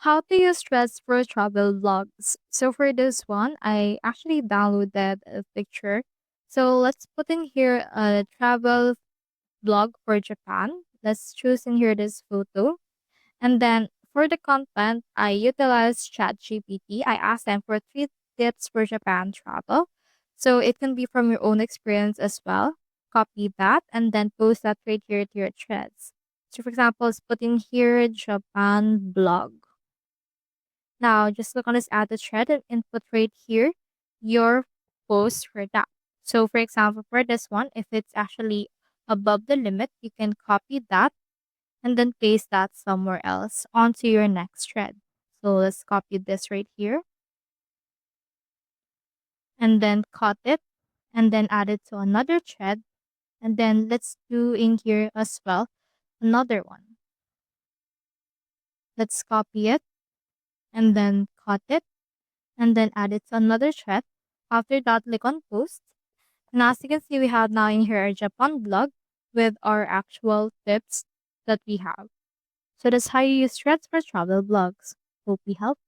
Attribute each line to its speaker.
Speaker 1: How to use threads for travel vlogs. So for this one, I actually downloaded a picture. So let's put in here a travel vlog for Japan. Let's choose in here this photo. And then for the content, I utilized ChatGPT. I asked them for 3 tips for Japan travel. So it can be from your own experience as well. Copy that and then post that right here to your threads. So for example, let's put in here Japan blog. Now, just click on this add to thread and input right here your post for that. So, for example, for this one, if it's actually above the limit, you can copy that and then paste that somewhere else onto your next thread. So, let's copy this right here and then cut it and then add it to another thread. And then let's do in here as well another one. Let's copy it and then cut it and then add it to another thread. After that, click on post. And as you can see, we have now in here our Japan blog with our actual tips that we have. So that's how you use threads for travel blogs. Hope we help.